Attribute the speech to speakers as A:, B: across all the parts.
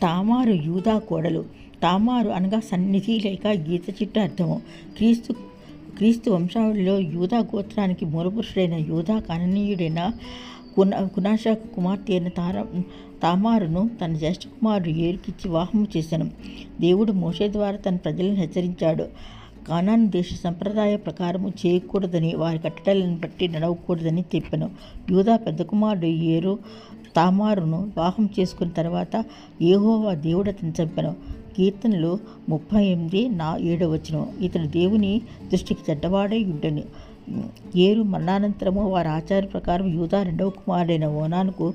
A: తామారు యూదా కోడలు. తామారు అనగా సన్నిధి లేక గీత చిట్టు అర్థము. క్రీస్తు వంశావళిలో యూదా గోత్రానికి మూలపురుషుడైన యూదా కననీయుడైన కునాష కుమార్తె అయిన తామారును తన జ్యేష్ఠ కుమారుడు ఏరుకిచ్చి వివాహము చేశాను. దేవుడు మోషే ద్వారా తన ప్రజలను హెచ్చరించాడు. కానాను దేశ సంప్రదాయ ప్రకారము చేయకూడదని, వారి కట్టడలను బట్టి నడవకూడదని చెప్పాను. యూదా పెద్ద కుమారుడు ఏరు తామారును వివాహం చేసుకున్న తర్వాత యెహోవా దేవుడు అతన్ని చంపెను. కీర్తనలు 38:7 ఇతడు దేవుని దృష్టికి చెడ్డవాడై ఉండెను. ఏరు మరణానంతరము వారి ఆచార ప్రకారం యూదా రెండవ కుమారుడైన ఓనానుకు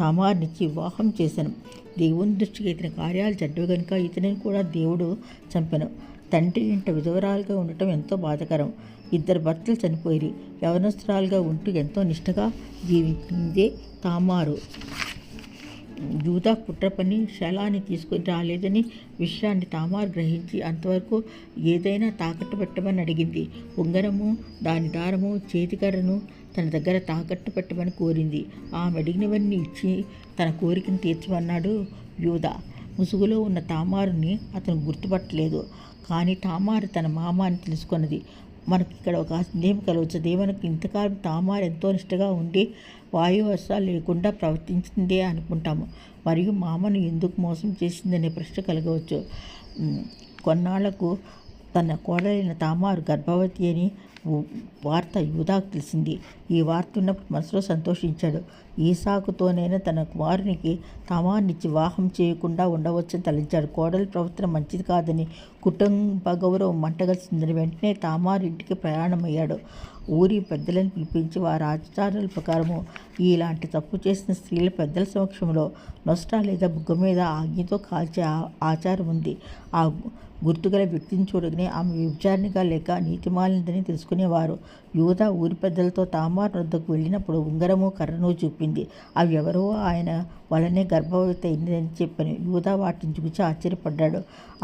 A: తామారునిచ్చి వివాహం చేశాను. దేవుని దృష్టికి ఇతని కార్యాలు చెడ్డవి కనుక ఇతనిని కూడా దేవుడు చంపెను. తండ్రి ఇంట విధవరాలుగా ఉండటం ఎంతో బాధాకరం. 2 భర్తలు చనిపోయి యవనస్తురాలుగా ఉంటూ ఎంతో నిష్ఠగా జీవించిందే తామారు. యూదా కుట్ర పని శలాన్ని తీసుకొని రాలేదని విషయాన్ని తామారు గ్రహించి అంతవరకు ఏదైనా తాకట్టు పెట్టమని అడిగింది. ఉంగరము, దాని దారము, చేతికర్రను తన దగ్గర తాకట్టు పెట్టమని కోరింది. ఆమె అడిగినవన్నీ ఇచ్చి తన కోరికను తీర్చమన్నాడు యూదా. ముసుగులో ఉన్న తామారుని అతను గుర్తుపట్టలేదు. కానీ తామారు తన మామ అని తెలుసుకున్నది. మనకి ఇక్కడ ఒక సందేహం కలవచ్చు. దేవునికి ఇంతకాలం తామారు ఎంతో నిష్ఠగా ఉండి వాయువర్షాలు లేకుండా ప్రవర్తించిందే అనుకుంటాము. మరియు మామను ఎందుకు మోసం చేసిందనే ప్రశ్న కలగవచ్చు. కొన్నాళ్లకు తన కోడలైన తామారు గర్భవతి అని వార్త యూదాకు తెలిసింది. ఈ వార్త ఉన్నప్పుడు మనసులో సంతోషించాడు. ఈసాకుతోనైనా తన కుమారునికి తామారునిచ్చి వివాహం చేయకుండా ఉండవచ్చని తలంచాడు. కోడలి ప్రవర్తన మంచిది కాదని, కుటుంబ గౌరవం మంటగలిసిందని వెంటనే తామారు ఇంటికి ప్రయాణమయ్యాడు. ఊరి పెద్దలను పిలిపించి వారి ఆచారాల ప్రకారము ఇలాంటి తప్పు చేసిన స్త్రీల పెద్దల సమక్షంలో నొస్ట లేదా బుగ్గ మీద అగ్నితో కాల్చే ఆచారం ఉంది. ఆ గుర్తుగల వ్యక్తిని చూడగానే ఆమె వ్యభిచారిణిగా లేక నీతిమాలినదని తెలుసుకునేవారు. యూదా ఊరి పెద్దలతో తామారు వద్దకు వెళ్ళినప్పుడు ఉంగరము, కర్రను చూపింది. అవి ఎవరో ఆయన వలనే గర్భవతి అయిందని చెప్పాను. యూదా వాటిని చూసి ఆశ్చర్యపడ్డాడు.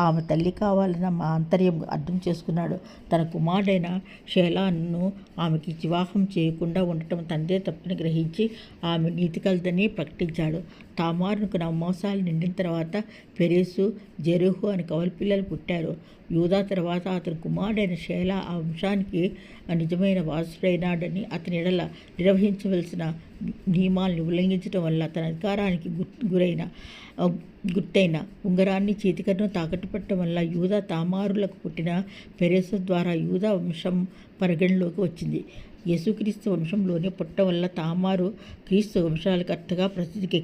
A: ఆమె తల్లి కావాలన్న మా ఆంతర్యం అర్థం చేసుకున్నాడు. తన కుమారుడైన షేలాను ఆమెకి వివాహం చేయకుండా ఉండటం తండ్రి తప్పని గ్రహించి ఆమె నీతి కలదని ప్రకటించాడు. తామారుకు 9 మాసాలు నిండిన తర్వాత పెరెసు, జెరహు అని కవల పిల్లలు పుట్టారు. యూదా తర్వాత అతని కుమారుడైన షేలా ఆ వంశానికి నిజమైన వారసుడైనాడని, అతని ఎడల నిర్వహించవలసిన నియమాలను ఉల్లంఘించడం వల్ల తన అధికారానికి గుర్తైన ఉంగరాన్ని, చేతికర్రను తాకట్టు పెట్టడం వల్ల యూదా తామారులకు పుట్టిన పెరెసు ద్వారా యూదా వంశం పరిగణలోకి వచ్చింది. యేసుక్రీస్తు వంశంలోనే పుట్టడం వల్ల తామారు క్రీస్తు వంశాలకర్తగా ప్రసిద్ధికెక్కారు.